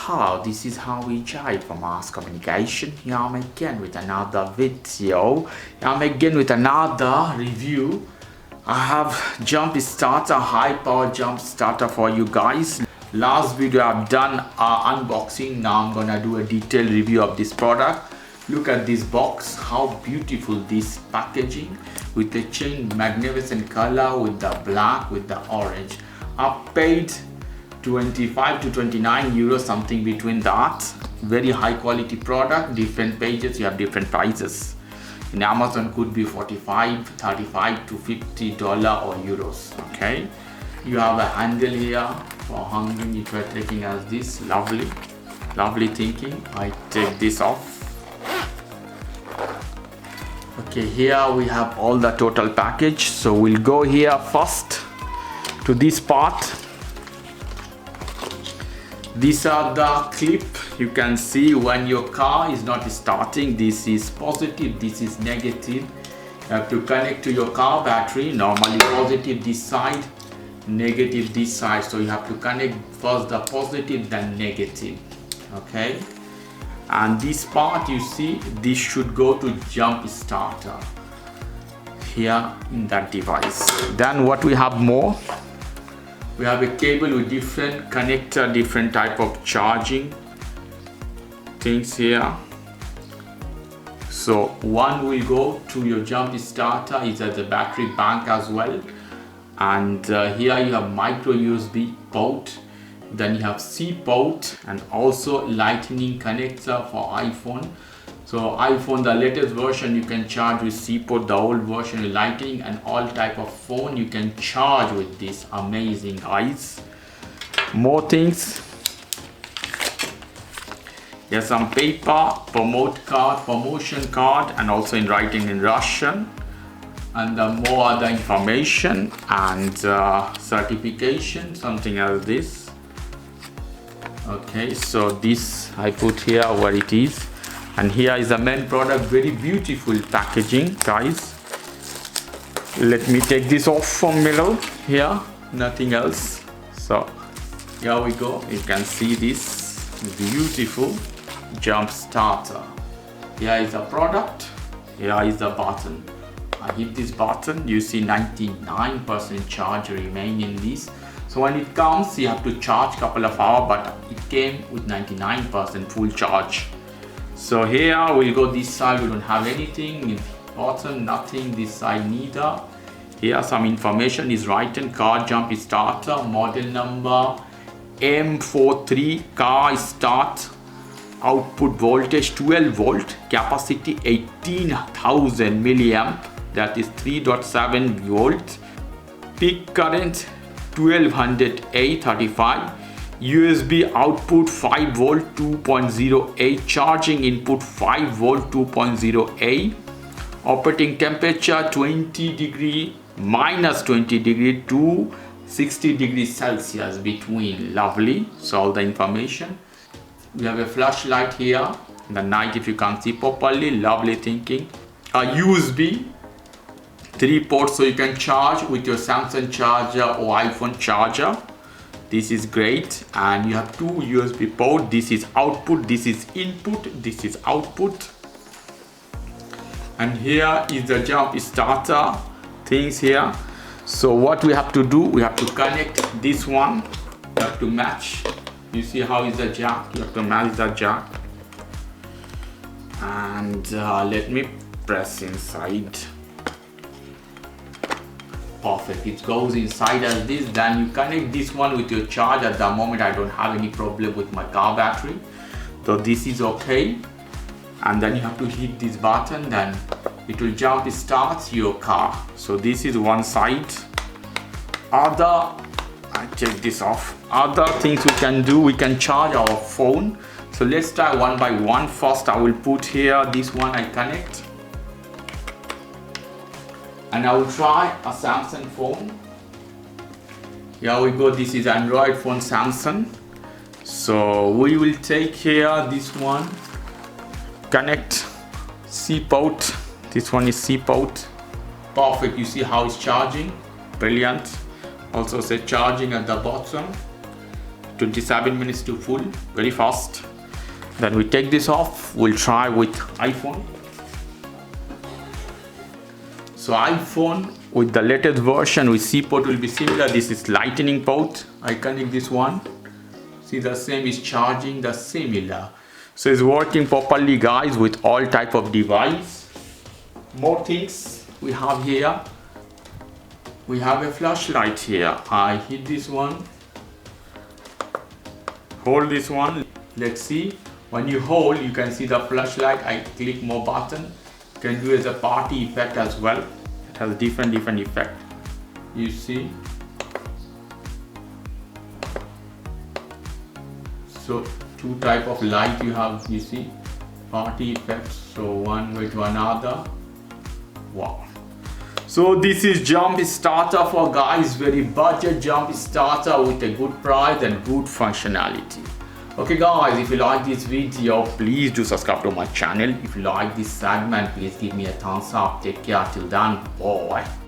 how this is how we jive for mass communication. Here I'm again with another video. I'm again with another review. I have jump starter, high power jump starter for you guys. Last video I've done unboxing. Now I'm gonna do a detailed review of this product. Look at this box, how beautiful this packaging with the chain, magnificent color with the black with the orange. I paid 25 to 29 euros, something between that. Very high quality product. Different pages, you have different prices. In Amazon could be 45, 35 to $50 or euros. Okay, you have a handle here for hanging if you are taking as this. Lovely thinking. I take this off. Okay, here we have all the total package. So we'll go here first to this part. These are the clip. You can see when your car is not starting, this is positive, this is negative. You have to connect to your car battery. Normally positive this side, negative this side. So you have to connect first the positive, then negative. Okay. And this part, you see, this should go to jump starter here in that device. Then what we have more? We have a cable with different connector, different type of charging things here. So one will go to your jump starter, is at the battery bank as well. And here you have micro USB port. Then you have C port and also lightning connector for iPhone. So iPhone, the latest version, you can charge with C port, the old version with lightning, and all type of phone you can charge with this. Amazing guys. More things. There's some paper, promotion card, and also in writing in Russian, and more other information and certification, something like this. Okay, so this I put here where it is, and here is the main product. Very beautiful packaging, guys. Let me take this off from middle here, nothing else. So here we go. You can see this beautiful jump starter. Here is the product, here is the button. I hit this button, you see 99% charge remain in this. So when it comes, you have to charge couple of hours, but it came with 99% full charge. So here we'll go this side, we don't have anything, in bottom nothing, this side neither. Here some information is written, car jump starter, model number M43, car start, output voltage 12 volt, capacity 18,000 milliamp, that is 3.7 volt, peak current 1200A 35, USB output 5 volt 2.0A, charging input 5 volt 2.0A, operating temperature 20 degree minus 20 degree to 60 degrees Celsius between. Lovely. So all the information. We have a flashlight here in the night if you can't see properly. Lovely thinking. A USB 3 ports, so you can charge with your Samsung charger or iPhone charger. This is great. And you have 2 USB ports. This is output, this is input, this is output. And here is the jump starter things here. So what we have to do, we have to connect this one. You have to match. You see how is the jack? You have to match the jack. And let me press inside. Perfect, it goes inside as this. Then you connect this one with your charge. At the moment I don't have any problem with my car battery, so this is okay. And then you have to hit this button, then it will jump start your car. So this is one side. I take this off. Other things we can do, we can charge our phone. So let's try one by one. First I will put here this one, I connect. And I will try a Samsung phone. Here we go, this is Android phone Samsung. So we will take here this one, connect C port. This one is C port. Perfect, you see how it's charging. Brilliant. Also say charging at the bottom. 27 minutes to full, very fast. Then we take this off. We'll try with iPhone. So iPhone with the latest version with Teapot will be similar. This is lightning port. I connect this one. See, the same is charging, the similar. So it's working properly, guys, with all type of device. More things we have here. We have a flashlight here. I hit this one. Hold this one. Let's see. When you hold, you can see the flashlight. I click more button. You can do as a party effect as well. It has different effect. You see. So two type of light you have, you see, party effects. So one way to another. Wow. So this is jump starter for guys, very budget jump starter with a good price and good functionality. Okay guys, if you like this video, please do subscribe to my channel. If you like this segment, please give me a thumbs up. Take care till then, bye.